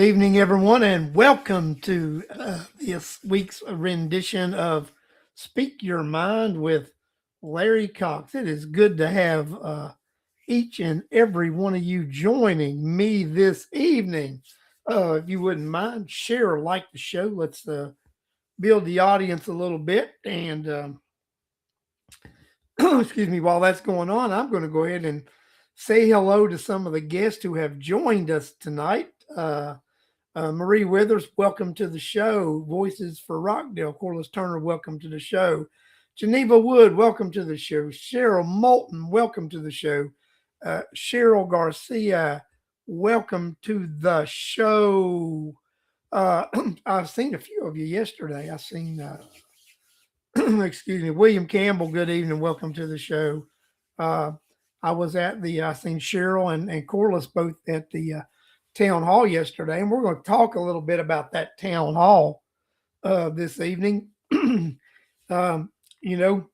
evening, everyone, and welcome to this week's rendition of Speak Your Mind with Larry Cox. It is good to have each and every one of you joining me this evening. If you wouldn't mind, share or like the show. Let's build the audience a little bit. And excuse me, while that's going on, I'm going to go ahead and say hello to some of the guests who have joined us tonight. Marie Withers, welcome to the show. Voices for Rockdale. Corliss Turner, welcome to the show. Geneva Wood, welcome to the show. Cheryl Moulton, welcome to the show. Cheryl Garcia, welcome to the show. I've seen a few of you yesterday. I've seen, excuse me, William Campbell, good evening. Welcome to the show. I was at I seen Cheryl and Corliss both at the town hall yesterday, and we're going to talk a little bit about that town hall this evening. You know,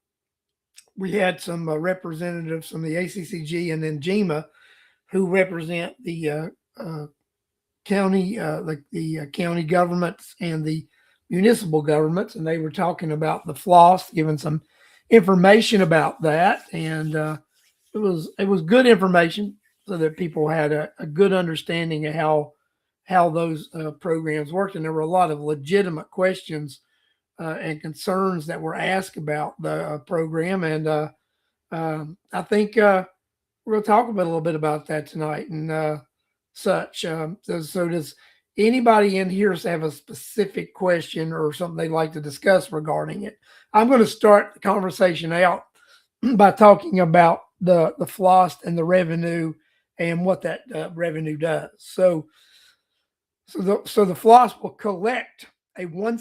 we had some representatives from the ACCG and then GEMA who represent the county, the county governments and the municipal governments, and they were talking about the floss, giving some information about that, and it was good information so that people had a good understanding of how those programs worked. And there were a lot of legitimate questions and concerns that were asked about the program. And I think we're going to talk a little bit about that tonight and such. So does anybody in here have a specific question or something they'd like to discuss regarding it? I'm going to start the conversation out by talking about the floss and the revenue and what that revenue does. So the floss will collect a 1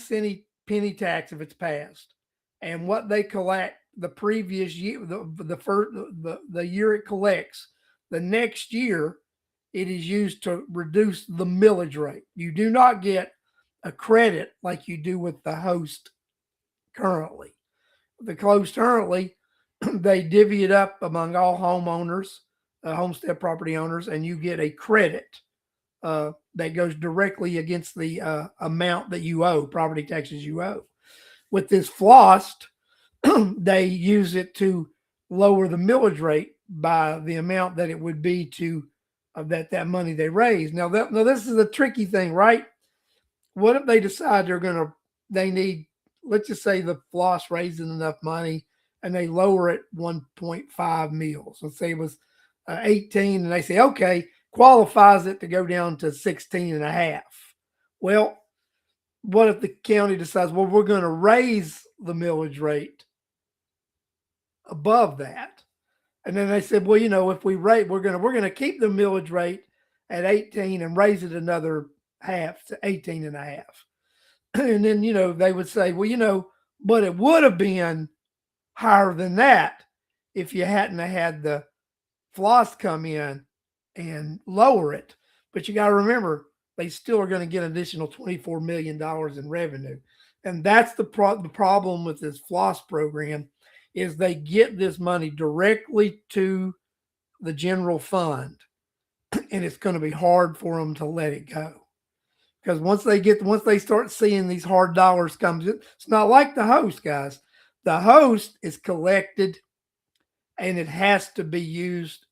penny tax if it's passed, and what they collect the previous year, the year it collects, the next year it is used to reduce the millage rate. You do not get a credit like you do with the host currently. The host currently, they divvy it up among all homeowners, homestead property owners, and you get a credit that goes directly against the amount that you owe, property taxes you owe. With this floss, they use it to lower the millage rate by the amount that it would be to that money they raise. Now this is a tricky thing, right? What if they decide they need, let's just say the floss raises enough money and they lower it 1.5 mils. Let's say it was 18 and they say, okay, qualifies it to go down to 16 and a half. Well, what if the county decides, well, we're going to raise the millage rate above that? And then they said, well, if we rate, we're going to keep the millage rate at 18 and raise it another half to 18 and a half. And then, they would say, well, but it would have been higher than that if you hadn't had the floss come in and lower it. But you got to remember, they still are going to get an additional $24 million in revenue. And that's the problem with this floss program is they get this money directly to the general fund. And it's going to be hard for them to let it go. Because once they start seeing these hard dollars come, it's not like the host, guys. The host is collected and it has to be used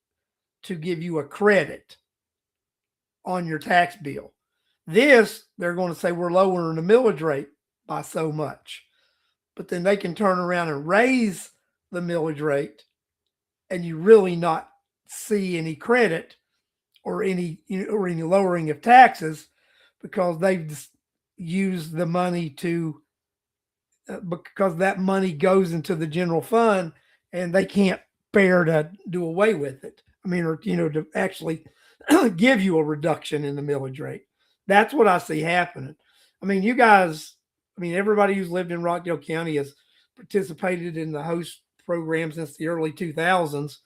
to give you a credit on your tax bill. This, they're going to say we're lowering the millage rate by so much. But then they can turn around and raise the millage rate and you really not see any credit or any lowering of taxes because they've used the money because that money goes into the general fund and they can't bear to do away with it. I mean, or, to actually give you a reduction in the millage rate. That's what I see happening. I mean, you guys, everybody who's lived in Rockdale County has participated in the host program since the early 2000s.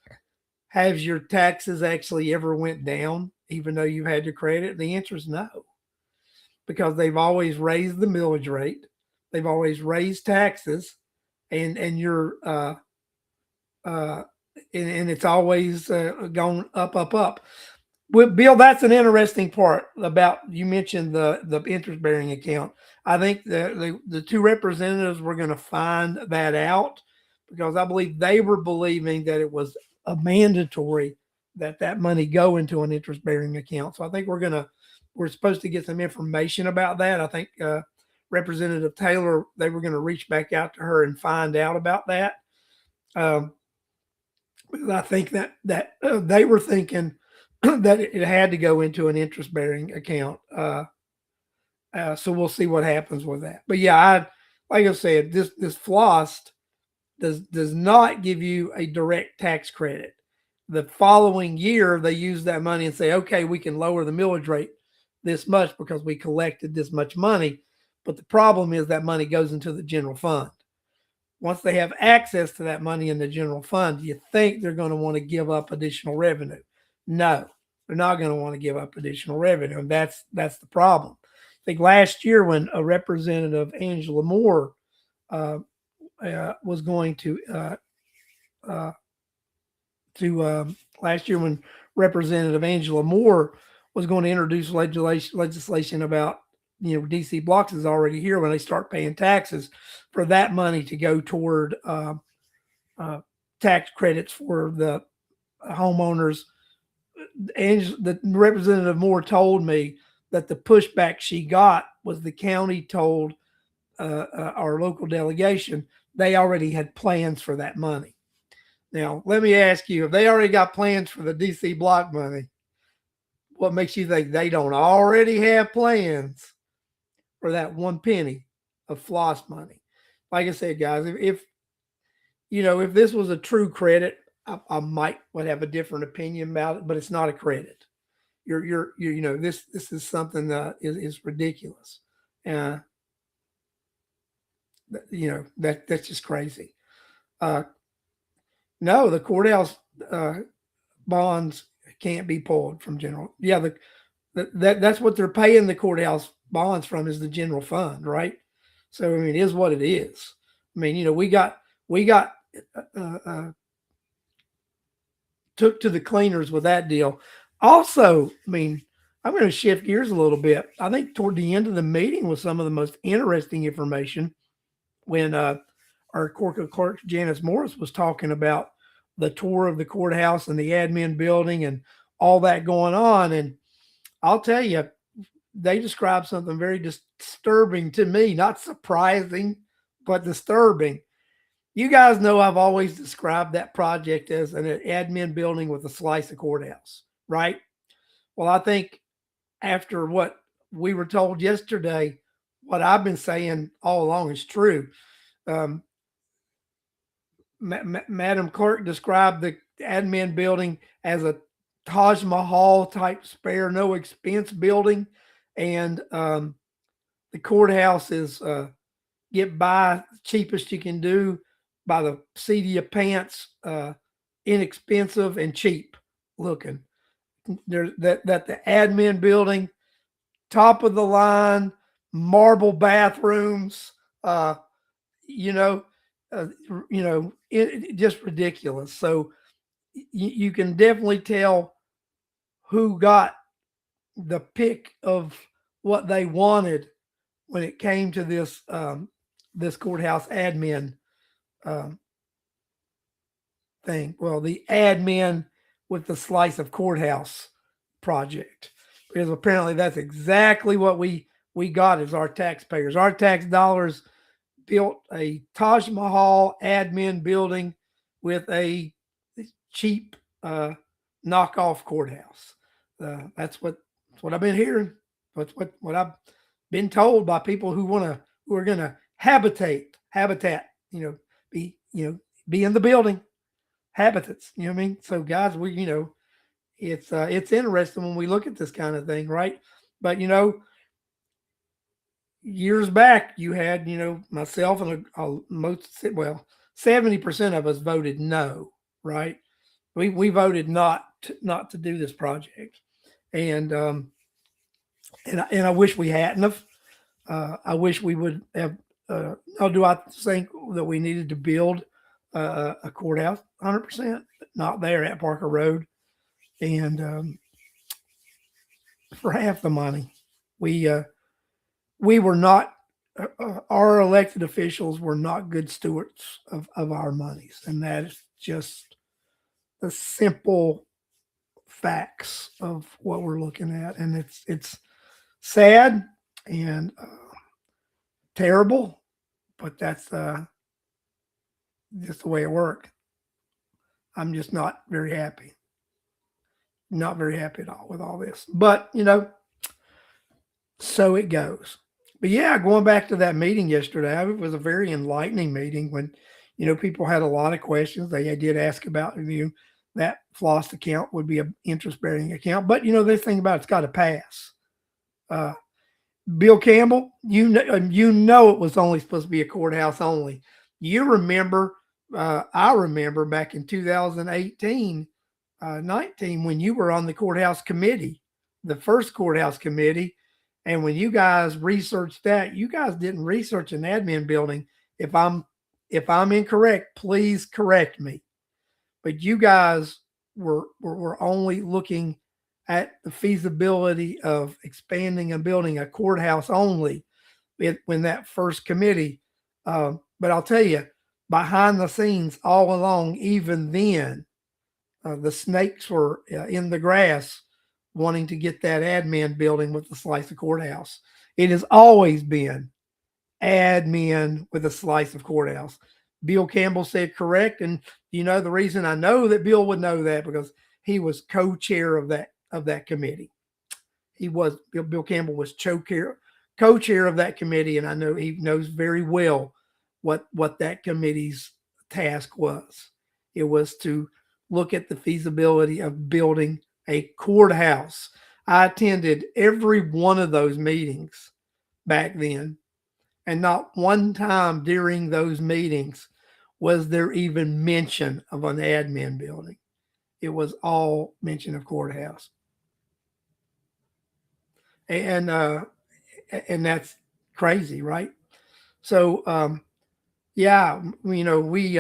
Has your taxes actually ever went down, even though you had your credit? The answer is no, because they've always raised the millage rate. They've always raised taxes, and you're and it's always gone up. Well, Bill, that's an interesting part about you mentioned the interest bearing account. I think the two representatives were going to find that out because I believe they were believing that it was a mandatory that that money go into an interest bearing account. So I think we're supposed to get some information about that. I think Representative Taylor, they were going to reach back out to her and find out about that. Um, I think that they were thinking that it had to go into an interest bearing account. So we'll see what happens with that. But yeah, like I said, this floss does not give you a direct tax credit. The following year, they use that money and say, okay, we can lower the millage rate this much because we collected this much money. But the problem is that money goes into the general fund. Once they have access to that money in the general fund, do you think they're going to want to give up additional revenue? No, they're not going to want to give up additional revenue, and that's the problem. I think last year when a Representative Angela Moore uh, was going uh, last year when Representative Angela Moore was going to introduce legislation about DC blocks is already here when they start paying taxes for that money to go toward uh, tax credits for the homeowners. And the Representative Moore told me that the pushback she got was the county told our local delegation they already had plans for that money. Now, let me ask you, if they already got plans for the DC block money, what makes you think they don't already have plans for that 1 penny of floss money? Like I said, guys, if this was a true credit, I might would have a different opinion about it, but it's not a credit. This is something that is ridiculous. Uh, that's just crazy. Uh, no, the courthouse bonds can't be pulled from general. Yeah, that's what they're paying the courthouse bonds from is the general fund, right? So I mean, it is what it is. I mean, we got took to the cleaners with that deal. Also, I mean, I'm going to shift gears a little bit. I think toward the end of the meeting was some of the most interesting information when our court clerk Janice Morris was talking about the tour of the courthouse and the admin building and all that going on. And I'll tell you, they described something very disturbing to me, not surprising, but disturbing. You guys know I've always described that project as an admin building with a slice of courthouse, right? Well, I think after what we were told yesterday, what I've been saying all along is true. Um, Madam Clerk described the admin building as a Taj Mahal type spare no expense building, and the courthouse is get by cheapest you can do by the seat of your pants, inexpensive and cheap looking. There's that the admin building, top of the line, marble bathrooms, you know, uh, just ridiculous. So you can definitely tell who got the pick of what they wanted when it came to this courthouse admin um, thing. Well, the admin with the slice of courthouse project, because apparently that's exactly what we got as our taxpayers. Our tax dollars built a Taj Mahal admin building with a cheap knockoff courthouse. That's what I've been hearing. That's what I've been told by people who are gonna habitat. Be in the building habitats. You know what I mean? So guys, it's interesting when we look at this kind of thing, right? But years back, you had myself and most 70% of us voted no, right? We voted not to do this project, and I wish we hadn't have. I wish we would have. Now, do I think that we needed to build a courthouse? 100%, not there at Parker Road, and for half the money. We we were not our elected officials were not good stewards of our monies, and that is just the simple facts of what we're looking at, and it's sad and terrible, but that's just the way it worked. I'm just not very happy, not very happy at all with all this. But so it goes. But yeah, going back to that meeting yesterday, it was a very enlightening meeting when, people had a lot of questions. They did ask about that floss account would be an interest bearing account, but this thing about it's got to pass. Uh, Bill Campbell, it was only supposed to be a courthouse only. You remember, I remember back in 2018, 19, when you were on the courthouse committee, the first courthouse committee, and when you guys researched that, you guys didn't research an admin building. If I'm incorrect, please correct me. But you guys were only looking at the feasibility of expanding and building a courthouse only when that first committee. But I'll tell you, behind the scenes, all along, even then, the snakes were in the grass wanting to get that admin building with the slice of courthouse. It has always been admin with a slice of courthouse. Bill Campbell said correct. And the reason I know that Bill would know that because he was co-chair of that committee. He was Bill Campbell was co-chair of that committee, and I know he knows very well what that committee's task was. It was to look at the feasibility of building a courthouse. I attended every one of those meetings back then, and not one time during those meetings was there even mention of an admin building. It was all mention of courthouse. And that's crazy, right? So yeah, we've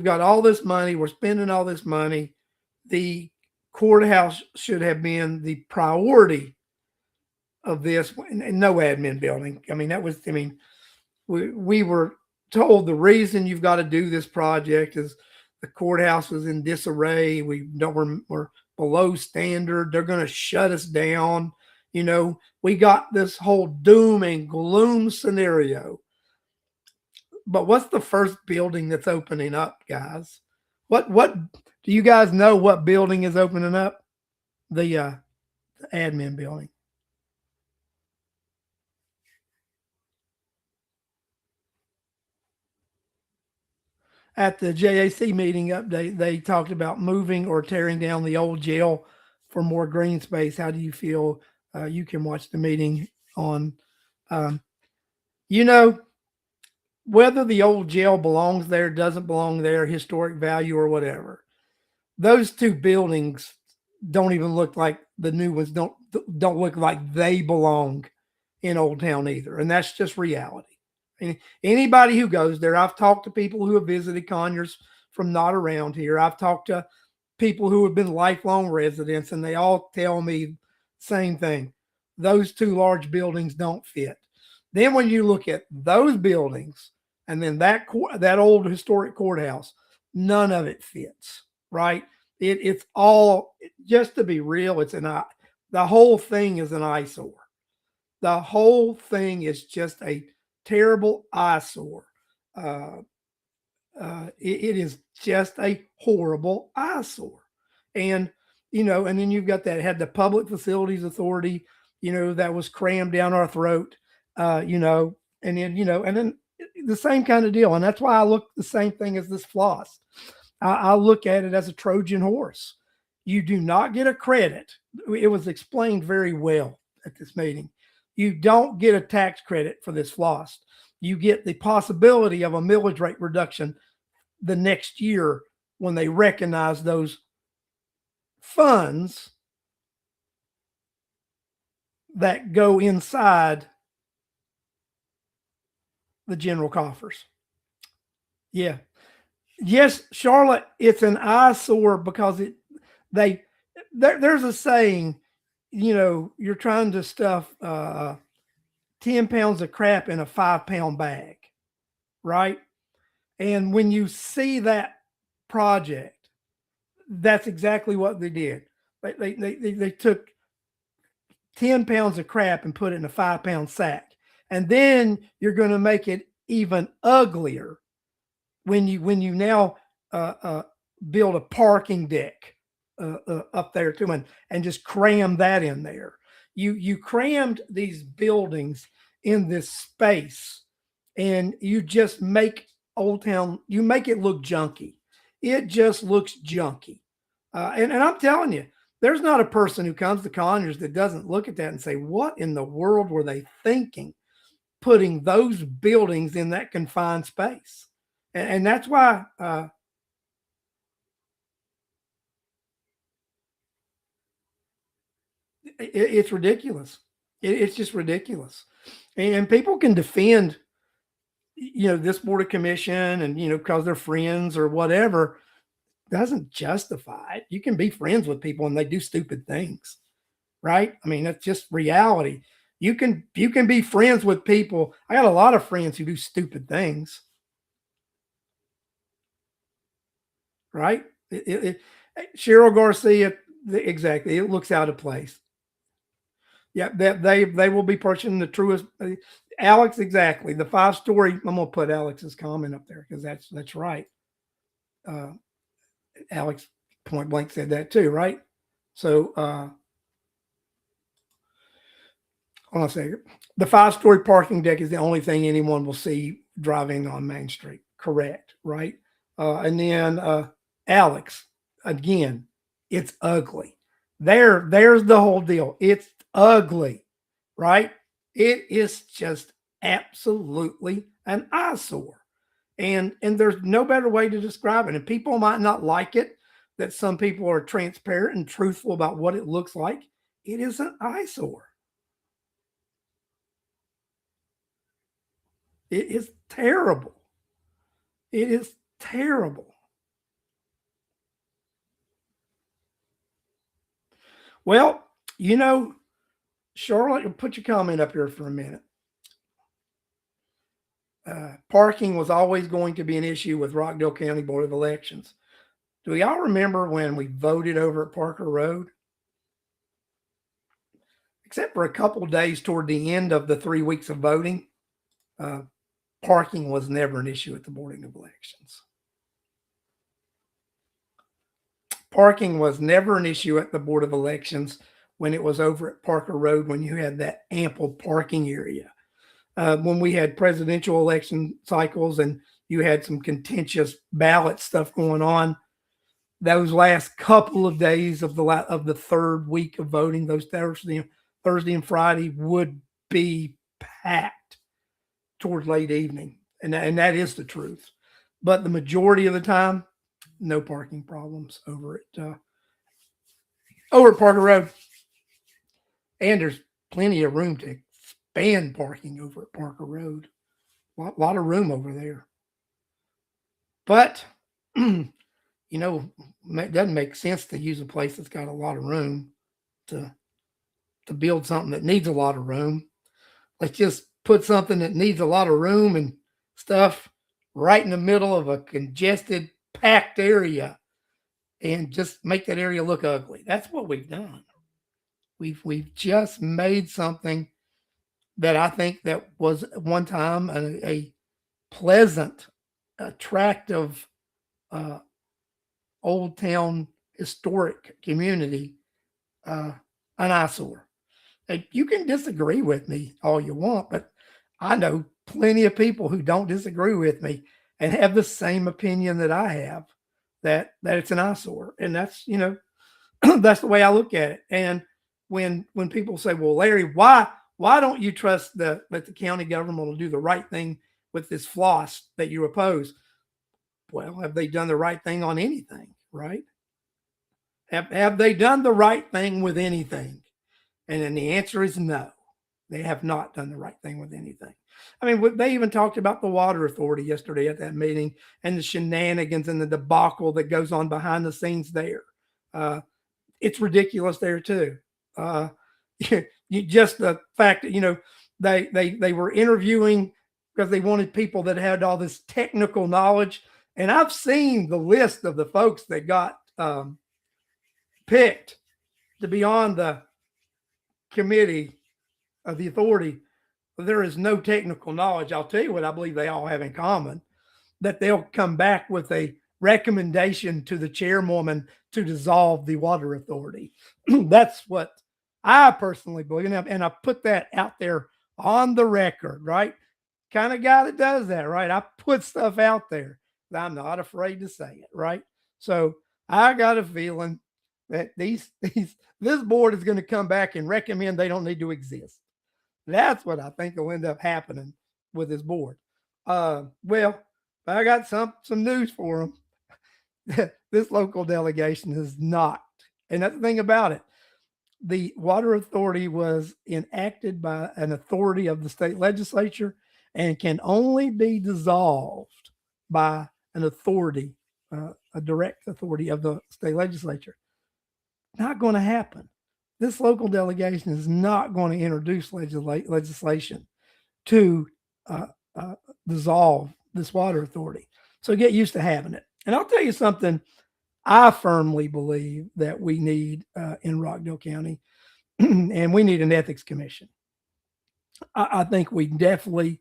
got all this money, we're spending all this money. The courthouse should have been the priority of this, and no admin building. We were told the reason you've got to do this project is the courthouse was in disarray. We're below standard. They're going to shut us down. We got this whole doom and gloom scenario. But what's the first building that's opening up, guys? What do you guys know? What building is opening up? The admin building. At the JAC meeting update, they talked about moving or tearing down the old jail for more green space. How do you feel? You can watch the meeting on, um, whether the old jail belongs there, doesn't belong there, historic value or whatever. Those two buildings don't even look like the new ones. Don't look like they belong in Old Town either, and that's just reality. Anybody who goes there, I've talked to people who have visited Conyers from not around here. I've talked to people who have been lifelong residents, and they all tell me same thing. Those two large buildings don't fit. Then when you look at those buildings and then that old historic courthouse, none of it fits, right? It's all, just to be real, the whole thing is an eyesore. The whole thing is just a terrible eyesore. It is just a horrible eyesore. And, and then you've got had the Public Facilities Authority, that was crammed down our throat, and then the same kind of deal. And that's why I look the same thing as this floss. I look at it as a Trojan horse. You do not get a credit. It was explained very well at this meeting. You don't get a tax credit for this floss. You get the possibility of a millage rate reduction the next year when they recognize those funds that go inside the general coffers. Yeah. Yes, Charlotte, it's an eyesore because they there's a saying, you're trying to stuff 10 pounds of crap in a 5-pound bag, right? And when you see that project, that's exactly what they did. They took 10 pounds of crap and put it in a 5-pound sack. And then you're going to make it even uglier when you now uh, uh, build a parking deck up there too, and just cram that in there. You crammed these buildings in this space, and you just make Old Town. You make it look junky. It just looks junky. And I'm telling you, there's not a person who comes to Conyers that doesn't look at that and say, "What in the world were they thinking, putting those buildings in that confined space?" And that's why it's ridiculous. It's just ridiculous. And people can defend, this board of commission, and because they're friends or whatever, doesn't justify it. You can be friends with people and they do stupid things, right? I mean, that's just reality. You can be friends with people. I got a lot of friends who do stupid things, right? Cheryl Garcia, exactly. It looks out of place. Yeah, that they will be purchasing the truest. Alex, exactly. The 5-story. I'm gonna put Alex's comment up there because that's right. Uh, Alex point blank said that too, right? So hold on a second. The 5-story parking deck is the only thing anyone will see driving on Main Street. Correct, right? And then Alex, again, it's ugly. There's the whole deal. It's ugly, right? It is just absolutely an eyesore. And there's no better way to describe it. And people might not like it that some people are transparent and truthful about what it looks like. It is an eyesore. It is terrible. It is terrible. Well, you know, Charlotte, put your comment up here for a minute. Parking was always going to be an issue with Rockdale County Board of Elections. Do y'all remember when we voted over at Parker Road? Except for a couple of days toward the end of the 3 weeks of voting, uh, parking was never an issue at the Board of Elections. Parking was never an issue at the Board of Elections when it was over at Parker Road, when you had that ample parking area. When we had presidential election cycles and you had some contentious ballot stuff going on, those last couple of days of the 3rd week of voting, those Thursday and Friday would be packed toward late evening, and that is the truth. But the majority of the time, no parking problems over at Parker Road, and there's plenty of room to expand parking over at Parker Road. Lot of room over there, but it doesn't make sense to use a place that's got a lot of room to build something that needs a lot of room. Let's just put something that needs a lot of room and stuff right in the middle of a congested, packed area, and just make that area look ugly. That's what we've done. We've just made something that I think that was at one time a pleasant, attractive, uh, old town historic community, an eyesore. And you can disagree with me all you want, but I know plenty of people who don't disagree with me and have the same opinion that I have, that it's an eyesore. And that's, that's the way I look at it. And when people say, "Well, Larry, why don't you trust that the county government will do the right thing with this floss that you oppose?" Well, have they done the right thing on anything, right? Have they done the right thing with anything? And then the answer is no. They have not done the right thing with anything. I mean, they even talked about the water authority yesterday at that meeting and the shenanigans and the debacle that goes on behind the scenes there. Uh, it's ridiculous there too. Uh, just the fact that they were interviewing because they wanted people that had all this technical knowledge, and I've seen the list of the folks that got picked to be on the committee of the authority. There is no technical knowledge. I'll tell you what I believe they all have in common, that they'll come back with a recommendation to the chairwoman to dissolve the water authority. That's what I personally believe. And I put that out there on the record, right? Kind of guy that does that, right? I put stuff out there that I'm not afraid to say it, right? So I got a feeling that this board is going to come back and recommend they don't need to exist. That's what I think will end up happening with this board. Well, I got some news for them. This local delegation is not, and that's the thing about it. The water authority was enacted by an authority of the state legislature and can only be dissolved by an authority, a direct authority of the state legislature. Not going to happen. This local delegation is not going to introduce legislation to dissolve this water authority. So get used to having it. And I'll tell you something I firmly believe that we need in Rockdale County, and we need an ethics commission. I think we definitely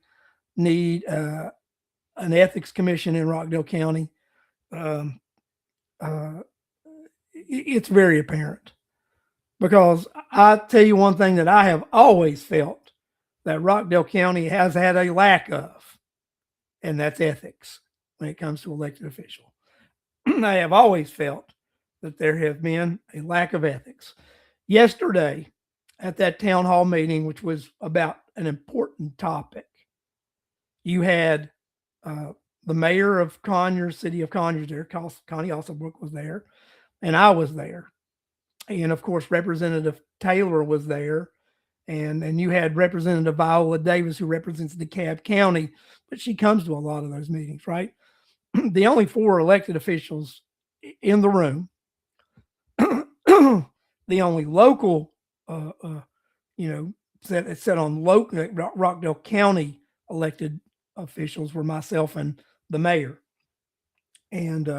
need an ethics commission in Rockdale County. It's very apparent, because I tell you one thing that I have always felt that Rockdale County has had a lack of, and that's ethics when it comes to elected officials. I have always felt that there have been a lack of ethics. Yesterday, at that town hall meeting, which was about an important topic, you had the mayor of Conyers, city of Conyers there, Connie Alsobrook was there, and I was there. And of course, Representative Taylor was there. And you had Representative Viola Davis, who represents DeKalb County, but she comes to a lot of those meetings, right? The only 4 elected officials in the room, the only local, set on local Rockdale County elected officials were myself and the mayor. And,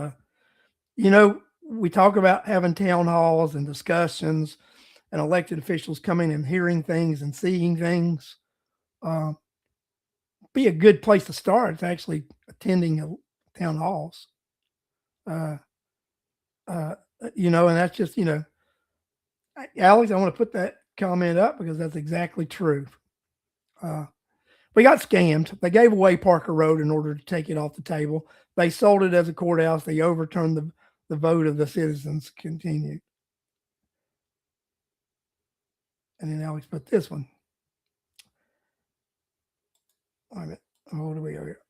we talk about having town halls and discussions and elected officials coming and hearing things and seeing things. Be a good place to start. It's actually attending town halls. And that's just, Alex, I want to put that comment up because that's exactly true. We got scammed. They gave away Parker Road in order to take it off the table. They sold it as a courthouse. They overturned the vote of the citizens. Continued. And then Alex put this one. Wait a minute. What do we go here?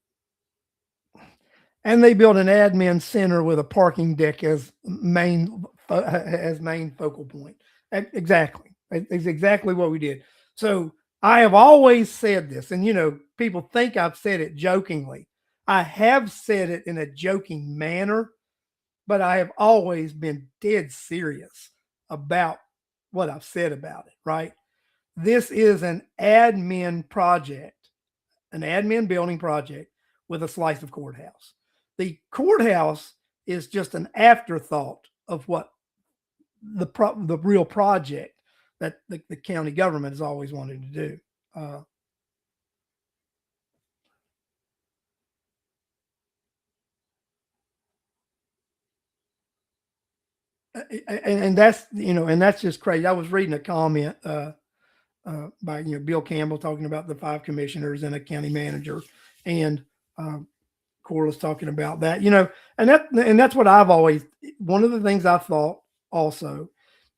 And they built an admin center with a parking deck as main focal point. Exactly. It's exactly what we did. So I have always said this, and people think I've said it jokingly. I have said it in a joking manner, but I have always been dead serious about what I've said about it, right? This is an admin project, an admin building project with a slice of courthouse. The courthouse is just an afterthought of what the real project that the county government has always wanted to do. And that's and that's just crazy. I was reading a comment by Bill Campbell talking about the 5 commissioners and a county manager, and Corliss talking about that, and that's what I've always. One of the things I thought also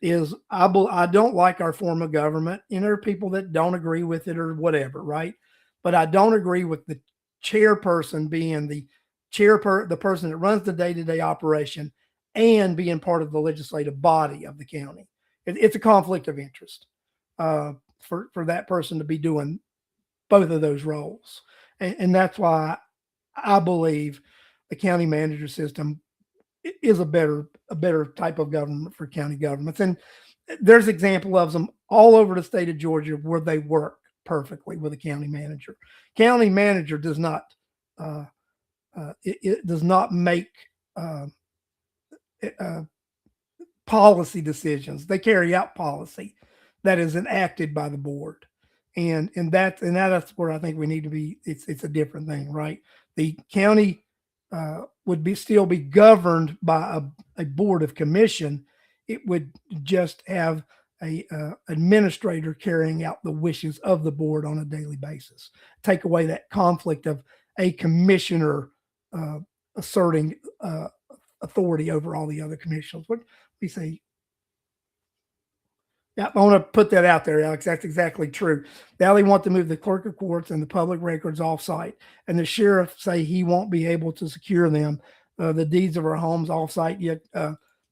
is I don't like our form of government. There are people that don't agree with it or whatever, right? But I don't agree with the chairperson being the person that runs the day-to-day operation and being part of the legislative body of the county. It's a conflict of interest for that person to be doing both of those roles. And that's why I believe the county manager system is a better type of government for county governments. And there's example of them all over the state of Georgia where they work perfectly with a county manager. County manager does not it does not make uh, uh, policy decisions. They carry out policy that is enacted by the board, and that's where I think we need to be. It's a different thing, right? The county would be still be governed by a board of commission. It would just have a administrator carrying out the wishes of the board on a daily basis. Take away that conflict of a commissioner uh, asserting authority over all the other commissioners. What we say? Yeah, I want to put that out there, Alex. That's exactly true. Now they want to move the clerk of courts and the public records off-site, and the sheriff say he won't be able to secure them, the deeds of our homes off-site. Yet,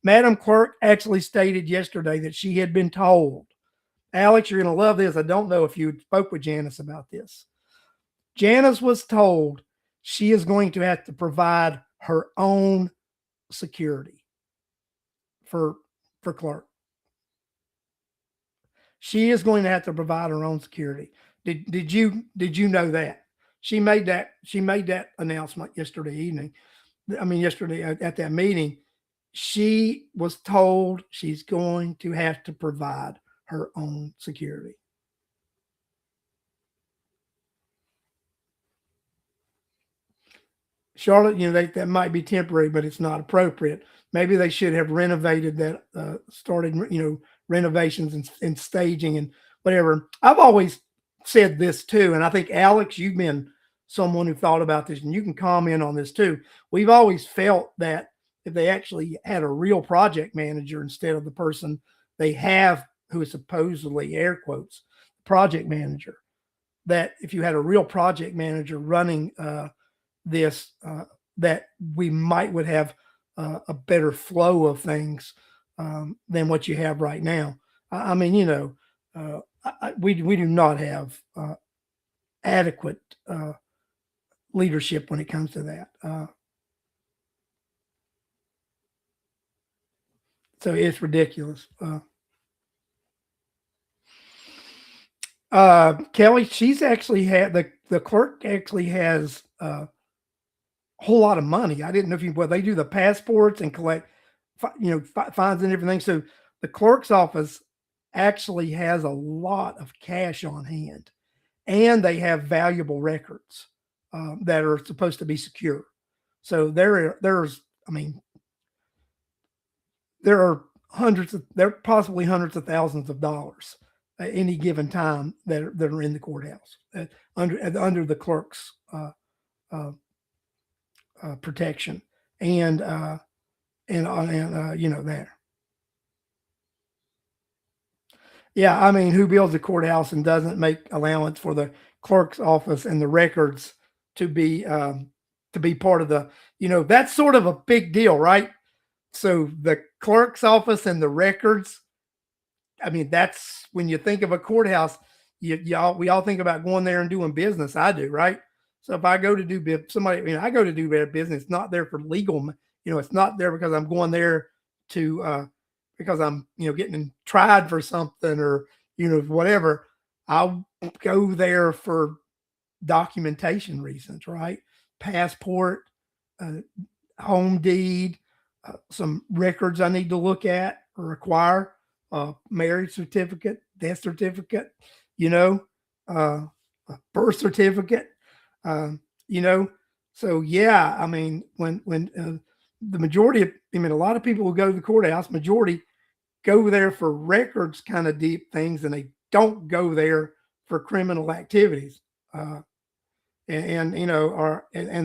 Madam Clerk actually stated yesterday that she had been told. Alex, you're going to love this. I don't know if you spoke with Janice about this. Janice was told she is going to have to provide her own security for clerk. She is going to have to provide her own security. Did you know that? She made that announcement yesterday evening. I mean, yesterday at that meeting, she was told she's going to have to provide her own security. Charlotte, that might be temporary, but it's not appropriate. Maybe they should have renovated that, started, renovations and staging and whatever. I've always said this too, and I think Alex, you've been someone who thought about this, and you can comment on this too. We've always felt that if they actually had a real project manager instead of the person they have, who is supposedly air quotes project manager, that if you had a real project manager running this, that we would have a better flow of things than what you have right now. I mean, we do not have adequate leadership when it comes to that. So it's ridiculous. Kelly, she's actually had the clerk actually has whole lot of money. I didn't know if they do the passports and collect, fines and everything. So the clerk's office actually has a lot of cash on hand, and they have valuable records that are supposed to be secure. So I mean, there are possibly hundreds of thousands of dollars at any given time that are in the courthouse under the clerk's protection and there. Yeah, I mean, who builds a courthouse and doesn't make allowance for the clerk's office and the records to be part of that's sort of a big deal, right? So the clerk's office and the records. I mean, that's when you think of a courthouse, we all think about going there and doing business. I do, right? So if I go to do I go to do their business. It's not there for legal. It's not there because I'm going there to because I'm getting tried for something or whatever. I'll go there for documentation reasons, right? Passport, home deed, some records I need to look at or require, marriage certificate, death certificate, uh, birth certificate, you know. So yeah, I mean, when the majority of, a lot of people who go to the courthouse, majority go there for records kind of deep things, and they don't go there for criminal activities. And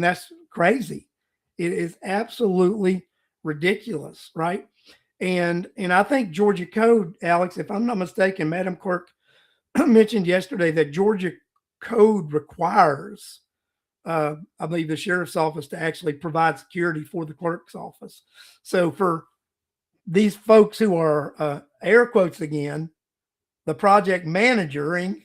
that's crazy. It is absolutely ridiculous, right? And I think Georgia code, Alex, if I'm not mistaken, Madam Clerk mentioned yesterday that Georgia code requires, I believe, the sheriff's office to actually provide security for the clerk's office. So for these folks who are, air quotes again, the project managering,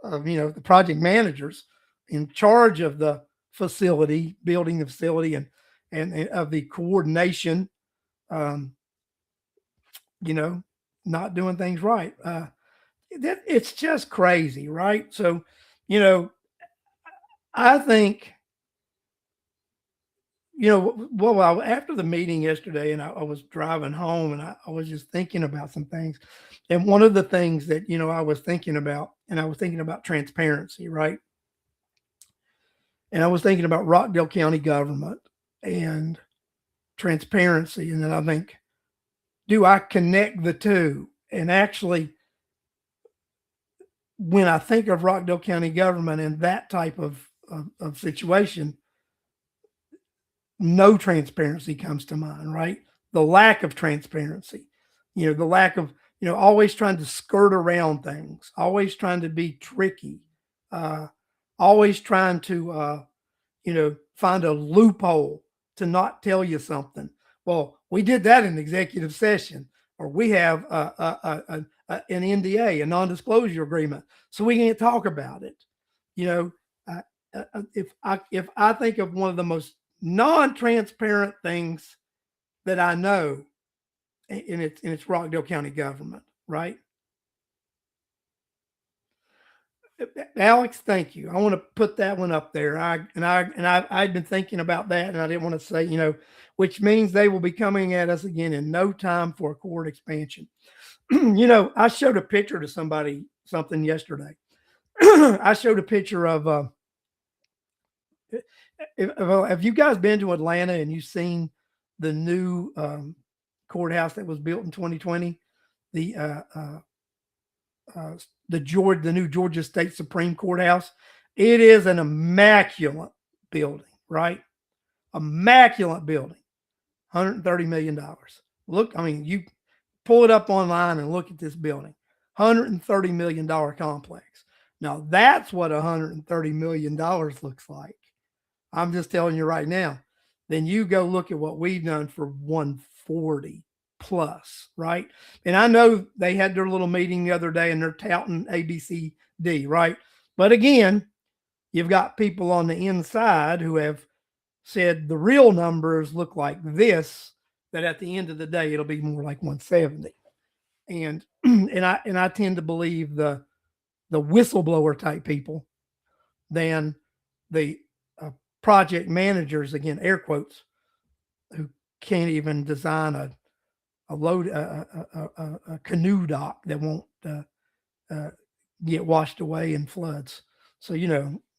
the project managers in charge of the facility, building the facility, and and of the coordination, um, you know, not doing things right. It's just crazy, right? So, you know, I think, well, after the meeting yesterday, and I was driving home, and I was just thinking about some things. And one of the things that, I was thinking about, and I was thinking about transparency, right? And I was thinking about Rockdale County government and transparency. And then I think, do I connect the two? And actually, when I think of Rockdale County government and that type of situation, no transparency comes to mind, right? The lack of transparency, the lack of, always trying to skirt around things, always trying to be tricky, uh, always trying to, find a loophole to not tell you something. Well, we did that in executive session, or we have an NDA, a non-disclosure agreement, so we can't talk about it. You know, if I think of one of the most non-transparent things that I know, and it's Rockdale County government, right? Alex, thank you. I want to put that one up there. I'd been thinking about that, and I didn't want to say, which means they will be coming at us again in no time for a court expansion. I showed a picture to something yesterday. I showed a picture of have you guys been to Atlanta and you've seen the new courthouse that was built in 2020? The the new Georgia State Supreme Courthouse. It is an immaculate building, right? Immaculate building, $130 million. Look, I mean, you pull it up online and look at this building, $130 million complex. Now that's what $130 million looks like. I'm just telling you right now. Then you go look at what we've done for 140 plus, right? And I know they had their little meeting the other day and they're touting ABCD, right? But again, you've got people on the inside who have said the real numbers look like this, that at the end of the day, it'll be more like 170. And I tend to believe the whistleblower type people than the project managers, again, air quotes, who can't even design a canoe dock that won't get washed away in floods. So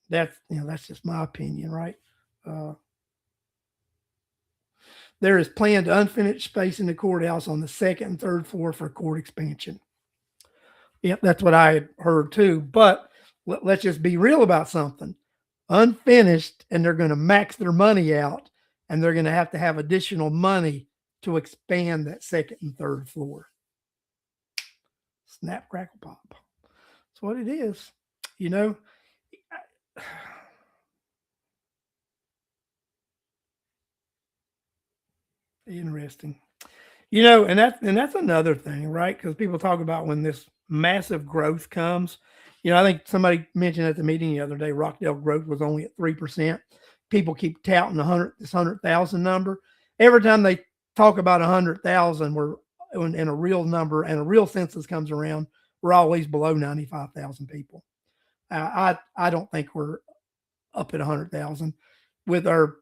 that's just my opinion, right? There is planned unfinished space in the courthouse on the second and third floor for court expansion. Yep, that's what I had heard too. But let's just be real about something. Unfinished, and they're going to max their money out, and they're going to have additional money to expand that second and third floor. Snap, crackle, pop. That's what it is. Interesting. And that's another thing, right? Because people talk about when this massive growth comes. I think somebody mentioned at the meeting the other day, Rockdale growth was only at 3%. People keep touting this 100,000 number. Every time they talk about 100,000, we're in a real number, and a real census comes around, we're always below 95,000 people. I don't think we're up at 100,000 with our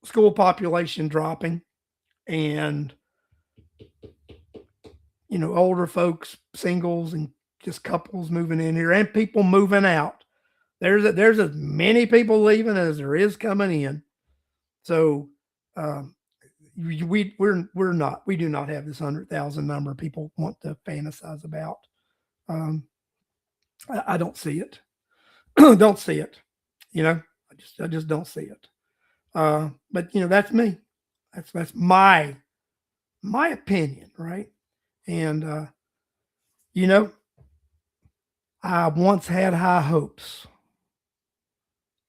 school population dropping, and older folks, singles, and just couples moving in here, and people moving out. There's as many people leaving as there is coming in. So we do not have this 100,000 number people want to fantasize about. I don't see it. Don't see it. I just don't see it. But that's me. That's my opinion, right? And I once had high hopes,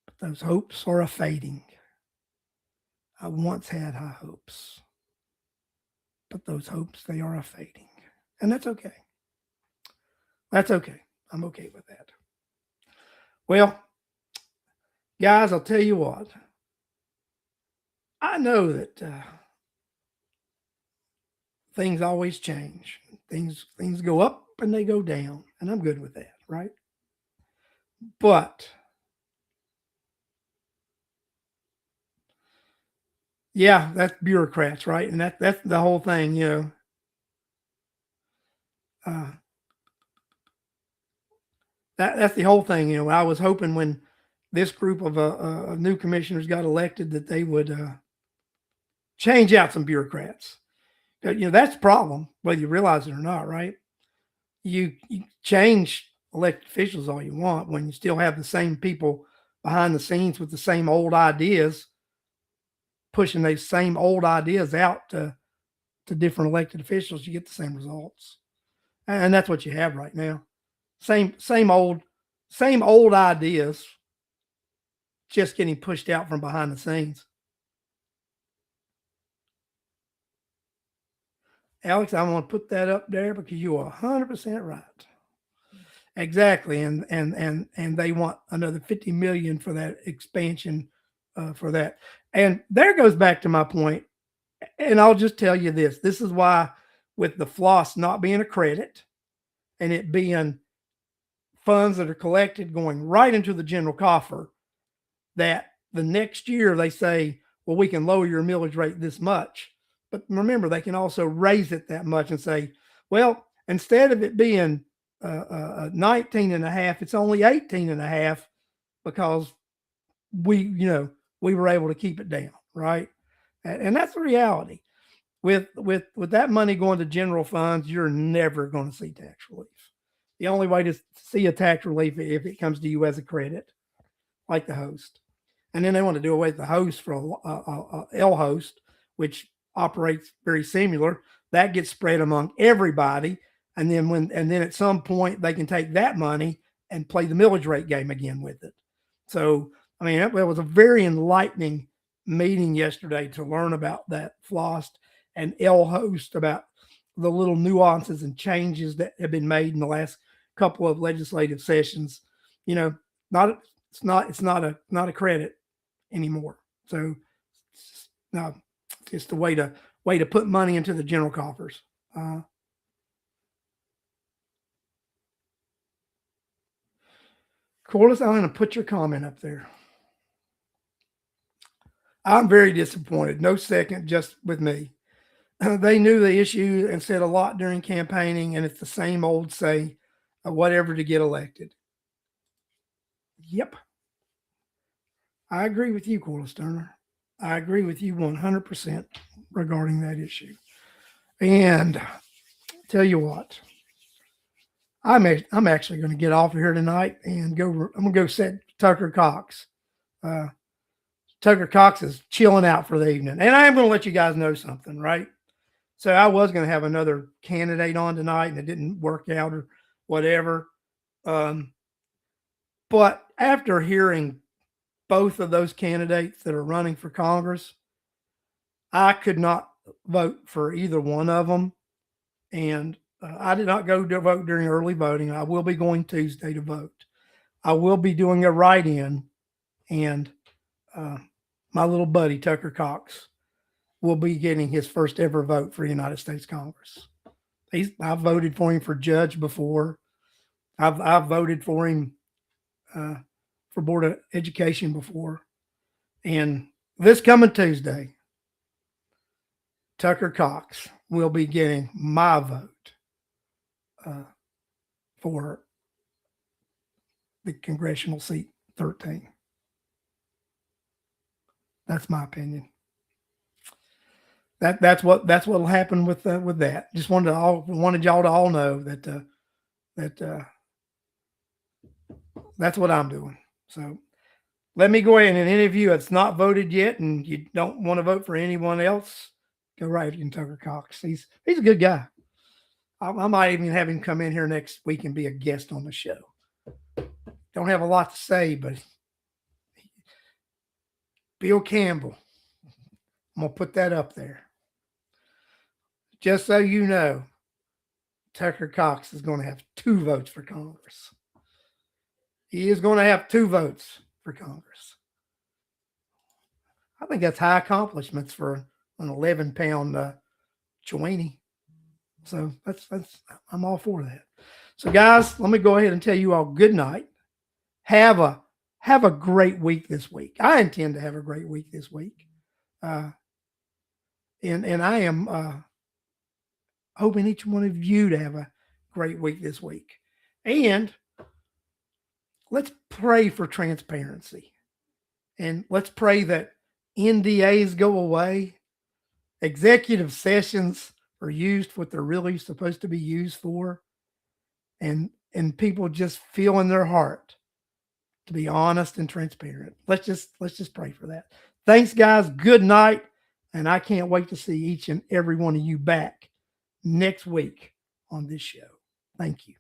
but those hopes are fading. I once had high hopes, but those hopes, they are fading. And that's okay. That's okay. I'm okay with that. Well, guys, I'll tell you what. I know that things always change. Things go up and they go down, and I'm good with that, right? But yeah, that's bureaucrats, right? And that's the whole thing, you know. Uh, that's the whole thing, you know. I was hoping when this group of new commissioners got elected that they would change out some bureaucrats. You know, that's the problem, whether you realize it or not, right? You change elected officials all you want when you still have the same people behind the scenes with the same old ideas, pushing those same old ideas out to different elected officials, you get the same results. And that's what you have right now. Same old ideas just getting pushed out from behind the scenes. Alex, I want to put that up there because you are 100% right. Exactly, and they want another 50 million for that expansion for that. And there goes back to my point. And I'll just tell you this: this is why, with the floss not being a credit and it being funds that are collected going right into the general coffer, that the next year they say, well, we can lower your millage rate this much. But remember, they can also raise it that much and say, well, instead of it being 19 and a half, it's only 18 and a half because we were able to keep it down. Right. And that's the reality. With that money going to general funds, you're never going to see tax relief. The only way to see a tax relief if it comes to you as a credit, like the host. And then they want to do away with the host for a L host, which operates very similar. That gets spread among everybody, and then at some point they can take that money and play the millage rate game again with it. So I mean, it was a very enlightening meeting yesterday to learn about that floss and L host, about the little nuances and changes that have been made in the last couple of legislative sessions. You know, not it's not a credit anymore. So no, it's the way to put money into the general coffers. Corliss, I'm going to put your comment up there. I'm very disappointed. No second, just with me. They knew the issue and said a lot during campaigning, and it's the same old say, whatever to get elected. Yep. I agree with you, Corliss Turner. I agree with you 100% regarding that issue. And tell you what, I'm actually going to get off of here tonight and go. I'm going to go set Tucker Cox. Tucker Cox is chilling out for the evening, and I am going to let you guys know something, right? So I was going to have another candidate on tonight, and it didn't work out or whatever. But after hearing both of those candidates that are running for Congress, I could not vote for either one of them. And I did not go to vote during early voting. I will be going Tuesday to vote. I will be doing a write-in, and my little buddy, Tucker Cox, will be getting his first ever vote for United States Congress. I've voted for him for judge before. I've voted for him for Board of Education before. And this coming Tuesday, Tucker Cox will be getting my vote for the congressional seat 13. That's my opinion. That's what'll happen with that. Just wanted y'all to all know that that's what I'm doing. So let me go ahead, and any of you that's not voted yet and you don't want to vote for anyone else, go right in Tucker Cox. He's a good guy. I might even have him come in here next week and be a guest on the show. Don't have a lot to say, but Bill Campbell, I'm going to put that up there. Just so you know, Tucker Cox is going to have 2 votes for Congress. He is going to have 2 votes for Congress. I think that's high accomplishments for an 11-pound Chouini. So that's I'm all for that. So guys, let me go ahead and tell you all good night. Have a great week this week. I intend to have a great week this week. Uh, and I am hoping each one of you to have a great week this week. And let's pray for transparency. And let's pray that NDAs go away. Executive sessions are used what they're really supposed to be used for. And people just feel in their heart to be honest and transparent. Let's just pray for that. Thanks, guys. Good night. And I can't wait to see each and every one of you back next week on this show. Thank you.